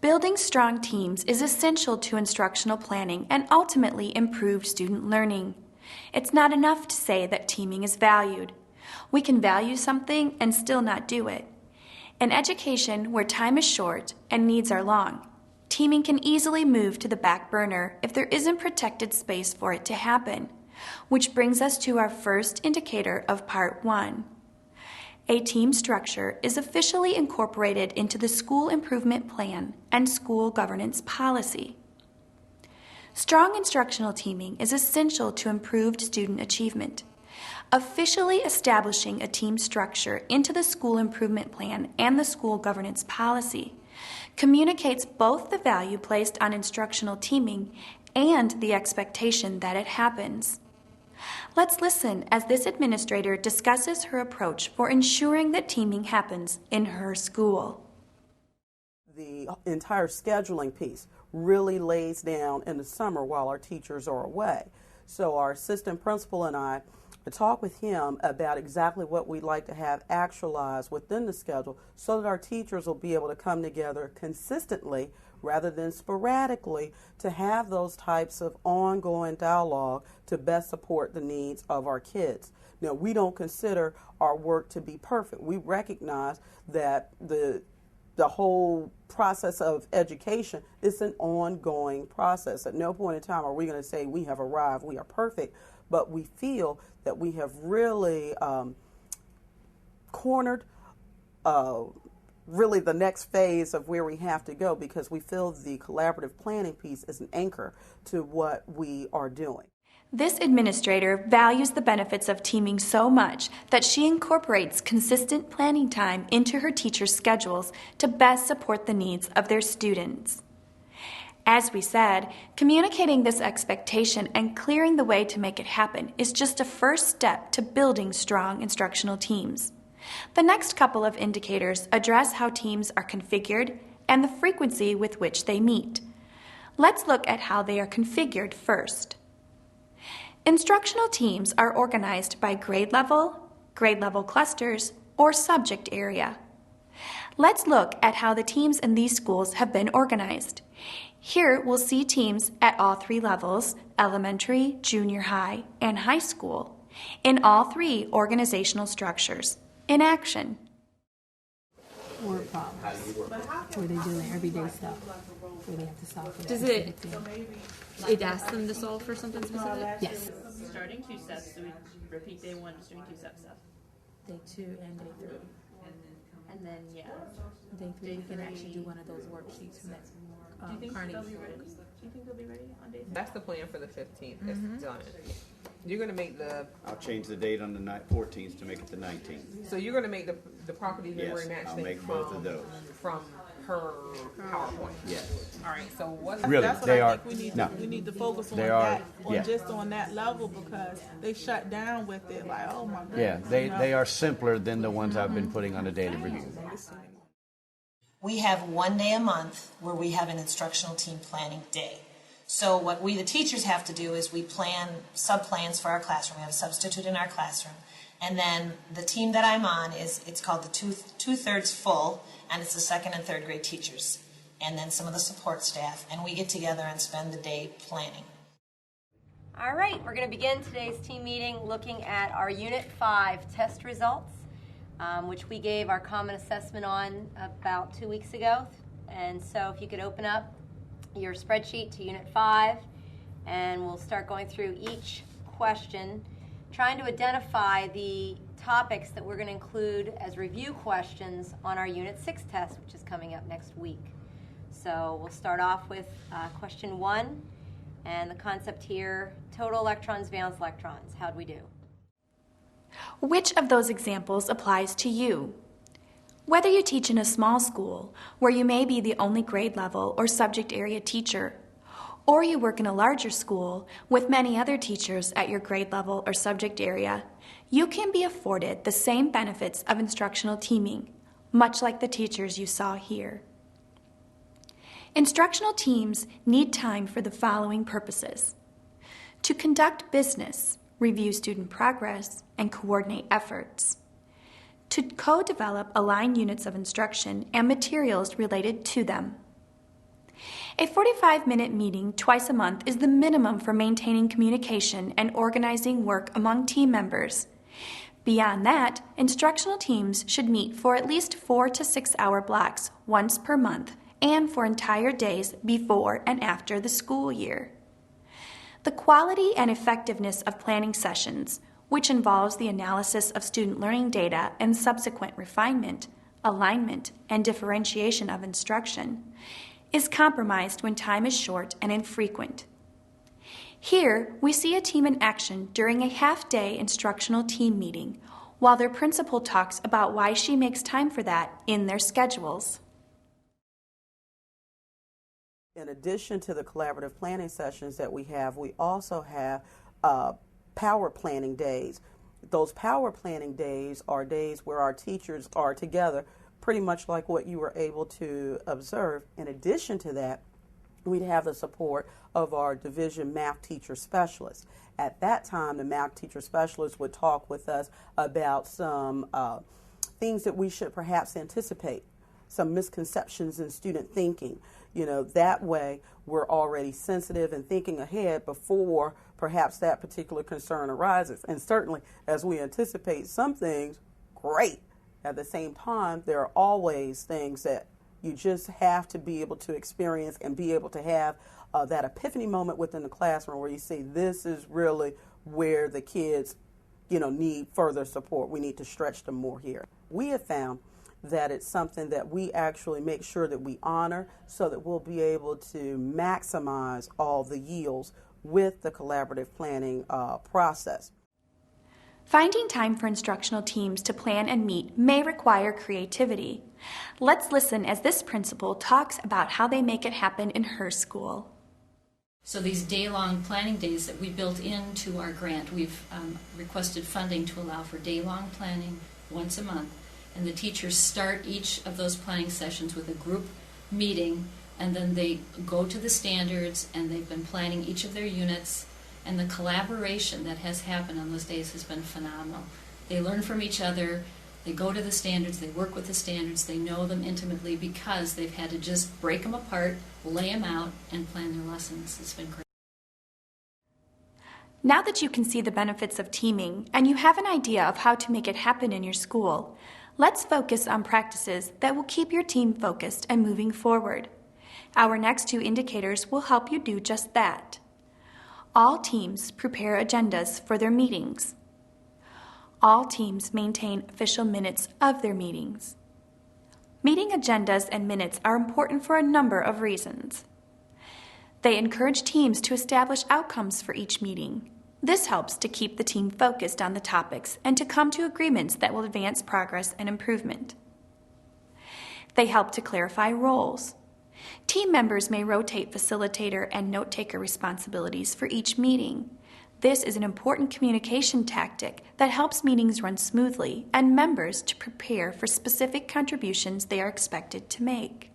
Building strong teams is essential to instructional planning and ultimately improved student learning. It's not enough to say that teaming is valued. We can value something and still not do it. In education, where time is short and needs are long, teaming can easily move to the back burner if there isn't protected space for it to happen, which brings us to our first indicator of Part 1. A team structure is officially incorporated into the school improvement plan and school governance policy. Strong instructional teaming is essential to improved student achievement. Officially establishing a team structure into the school improvement plan and the school governance policy communicates both the value placed on instructional teaming and the expectation that it happens. Let's listen as this administrator discusses her approach for ensuring that teaming happens in her school. The entire scheduling piece really lays down in the summer while our teachers are away. So our assistant principal and I talk with him about exactly what we'd like to have actualized within the schedule so that our teachers will be able to come together consistently rather than sporadically to have those types of ongoing dialogue to best support the needs of our kids. Now, we don't consider our work to be perfect. We recognize that the whole process of education is an ongoing process. At no point in time are we going to say we have arrived, we are perfect, but we feel that we have really cornered really the next phase of where we have to go, because we feel the collaborative planning piece is an anchor to what we are doing. This administrator values the benefits of teaming so much that she incorporates consistent planning time into her teachers' schedules to best support the needs of their students. As we said, communicating this expectation and clearing the way to make it happen is just a first step to building strong instructional teams. The next couple of indicators address how teams are configured and the frequency with which they meet. Let's look at how they are configured first. Instructional teams are organized by grade level clusters, or subject area. Let's look at how the teams in these schools have been organized. Here we'll see teams at all three levels, elementary, junior high, and high school, in all three organizational structures, in action. Word problems, where they do everyday stuff, where they have to solve for Does it ask them to solve for something specific? Yes. Starting 2 steps, so we repeat day 1, just doing 2-step stuff. Day 2 and day 3. And then, yeah. Day 3, we can actually do one of those worksheets from that Do you think Carney. they'll be ready? Do you think they'll be ready on day 3? That's the plan for the 15th. It's done. You're going to make I'll change the date on the 14th to make it the 19th. so you're going to make the property memory Yes, match I'll thing make both of those. from her PowerPoint. Yes. All right. So what? Really, That's what they I are. think we need. No, We need to focus on They are, that, yeah. just on that level, because they shut down with it. Like, oh my goodness. yeah, they you know? they are simpler than the ones I've been putting on a daily review. We have one day a month where we have an instructional team planning day. So what we, the teachers, have to do is we plan sub-plans for our classroom. We have a substitute in our classroom. And then the team that I'm on it's called the two-thirds full, and it's the 2nd and 3rd grade teachers, and then some of the support staff. And we get together and spend the day planning. All right, we're going to begin today's team meeting looking at our Unit 5 test results, which we gave our common assessment on about 2 weeks ago. And so if you could open up your spreadsheet to Unit 5, and we'll start going through each question, trying to identify the topics that we're going to include as review questions on our Unit 6 test, which is coming up next week. So we'll start off with question 1, and the concept here, total electrons, valence electrons. How'd we do? Which of those examples applies to you? Whether you teach in a small school, where you may be the only grade level or subject area teacher, or you work in a larger school with many other teachers at your grade level or subject area, you can be afforded the same benefits of instructional teaming, much like the teachers you saw here. Instructional teams need time for the following purposes: to conduct business, review student progress, and coordinate efforts; to co-develop aligned units of instruction and materials related to them; A 45-minute meeting twice a month is the minimum for maintaining communication and organizing work among team members. Beyond that, instructional teams should meet for at least 4 to 6 hour blocks once per month and for entire days before and after the school year. The quality and effectiveness of planning sessions, which involves the analysis of student learning data and subsequent refinement, alignment, and differentiation of instruction, is compromised when time is short and infrequent. Here, we see a team in action during a half-day instructional team meeting, while their principal talks about why she makes time for that in their schedules. In addition to the collaborative planning sessions that we also have power planning days. Those power planning days are days where our teachers are together, pretty much like what you were able to observe. In addition to that, we'd have the support of our division math teacher specialist. At that time, the math teacher specialist would talk with us about some things that we should perhaps anticipate, some misconceptions in student thinking. That way we're already sensitive and thinking ahead before perhaps that particular concern arises. And certainly as we anticipate some things, great. At the same time, there are always things that you just have to be able to experience and be able to have that epiphany moment within the classroom where you see this is really where the kids, need further support. We need to stretch them more here. We have found that it's something that we actually make sure that we honor so that we'll be able to maximize all the yields with the collaborative planning process. Finding time for instructional teams to plan and meet may require creativity. Let's listen as this principal talks about how they make it happen in her school. So these day-long planning days that we built into our grant, we've requested funding to allow for day-long planning once a month. And the teachers start each of those planning sessions with a group meeting, and then they go to the standards, and they've been planning each of their units. And the collaboration that has happened on those days has been phenomenal. They learn from each other, they go to the standards, they work with the standards, they know them intimately because they've had to just break them apart, lay them out, and plan their lessons. It's been great. Now that you can see the benefits of teaming and you have an idea of how to make it happen in your school, let's focus on practices that will keep your team focused and moving forward. Our next 2 indicators will help you do just that. All teams prepare agendas for their meetings. All teams maintain official minutes of their meetings. Meeting agendas and minutes are important for a number of reasons. They encourage teams to establish outcomes for each meeting. This helps to keep the team focused on the topics and to come to agreements that will advance progress and improvement. They help to clarify roles. Team members may rotate facilitator and note-taker responsibilities for each meeting. This is an important communication tactic that helps meetings run smoothly and members to prepare for specific contributions they are expected to make.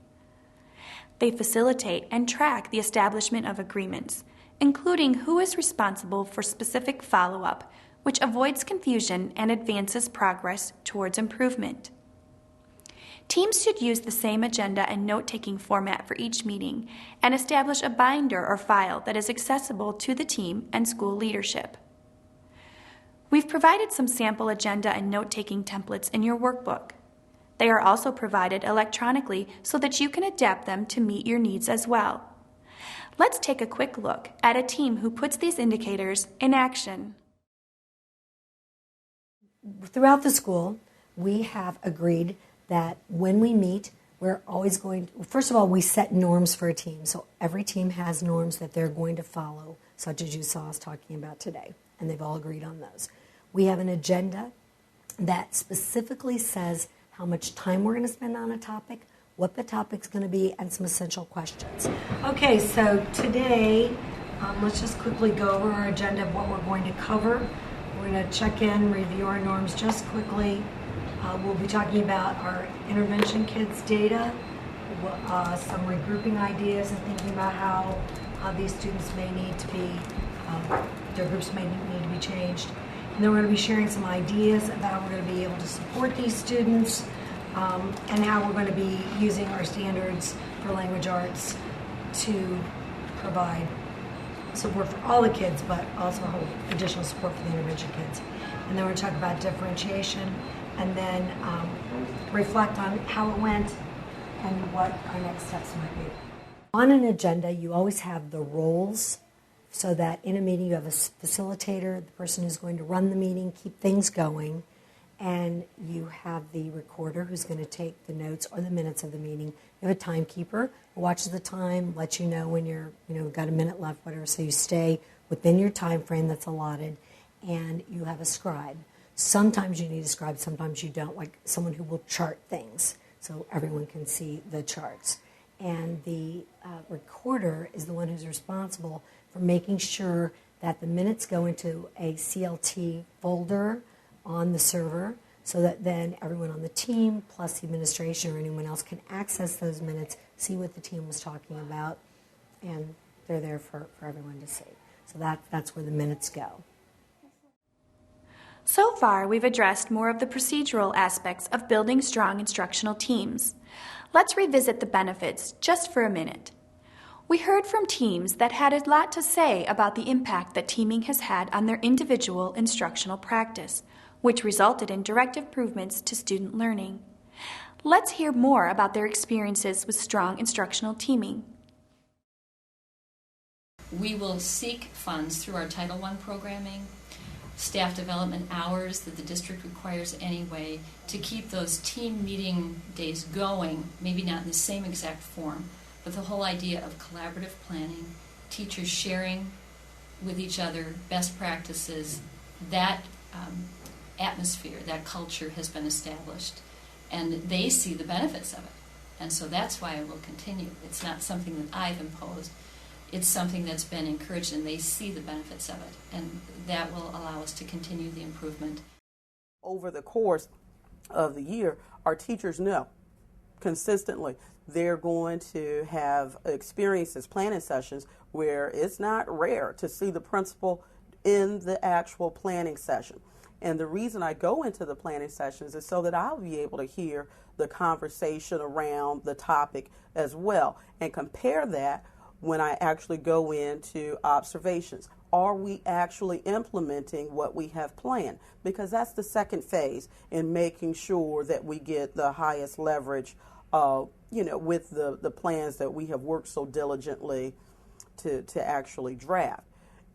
They facilitate and track the establishment of agreements, including who is responsible for specific follow-up, which avoids confusion and advances progress towards improvement. Teams should use the same agenda and note-taking format for each meeting and establish a binder or file that is accessible to the team and school leadership. We've provided some sample agenda and note-taking templates in your workbook. They are also provided electronically so that you can adapt them to meet your needs as well. Let's take a quick look at a team who puts these indicators in action. Throughout the school, we have agreed that when we meet, we're always going to, first of all, we set norms for a team. So every team has norms that they're going to follow, such as you saw us talking about today, and they've all agreed on those. We have an agenda that specifically says how much time we're going to spend on a topic, what the topic's going to be, and some essential questions. Okay, so today, let's just quickly go over our agenda of what we're going to cover. We're going to check in, review our norms just quickly. We'll be talking about our intervention kids data, some regrouping ideas and thinking about how these students may need to be, their groups may need to be changed. And then we're going to be sharing some ideas about how we're going to be able to support these students and how we're going to be using our standards for language arts to provide support for all the kids, but also additional support for the intervention kids. And then we're going to talk about differentiation, and then reflect on how it went and what our next steps might be. On an agenda, you always have the roles, so that in a meeting you have a facilitator, the person who's going to run the meeting, keep things going, and you have the recorder who's going to take the notes or the minutes of the meeting. You have a timekeeper who watches the time, lets you know when you're, got a minute left, whatever, so you stay within your time frame that's allotted, and you have a scribe. Sometimes you need a scribe, sometimes you don't, like someone who will chart things so everyone can see the charts. And the recorder is the one who's responsible for making sure that the minutes go into a CLT folder on the server, so that then everyone on the team, plus the administration or anyone else, can access those minutes, see what the team was talking about, and they're there for everyone to see. So that's where the minutes go. So far, we've addressed more of the procedural aspects of building strong instructional teams. Let's revisit the benefits just for a minute. We heard from teams that had a lot to say about the impact that teaming has had on their individual instructional practice, which resulted in direct improvements to student learning. Let's hear more about their experiences with strong instructional teaming. We will seek funds through our Title I programming, staff development hours that the district requires anyway, to keep those team meeting days going, maybe not in the same exact form, but the whole idea of collaborative planning, teachers sharing with each other best practices, that atmosphere, that culture has been established, and they see the benefits of it. And so that's why it will continue. It's not something that I've imposed. It's something that's been encouraged, and they see the benefits of it, and that will allow us to continue the improvement. Over the course of the year, our teachers know consistently they're going to have experiences, planning sessions, where it's not rare to see the principal in the actual planning session. And the reason I go into the planning sessions is so that I'll be able to hear the conversation around the topic as well, and compare that when I actually go into observations. Are we actually implementing what we have planned? Because that's the second phase in making sure that we get the highest leverage, with the plans that we have worked so diligently to actually draft.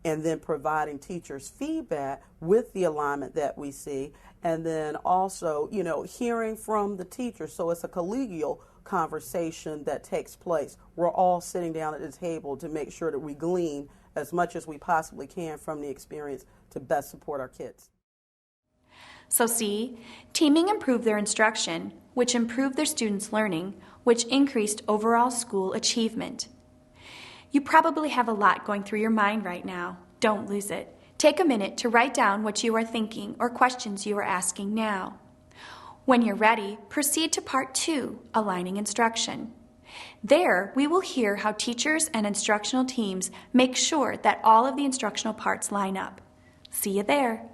And then providing teachers feedback with the alignment that we see, and then also, hearing from the teachers. So it's a collegial conversation that takes place. We're all sitting down at the table to make sure that we glean as much as we possibly can from the experience to best support our kids. So see, teaming improved their instruction, which improved their students' learning, which increased overall school achievement. You probably have a lot going through your mind right now. Don't lose it. Take a minute to write down what you are thinking or questions you are asking now. When you're ready, proceed to Part 2, Aligning Instruction. There, we will hear how teachers and instructional teams make sure that all of the instructional parts line up. See you there.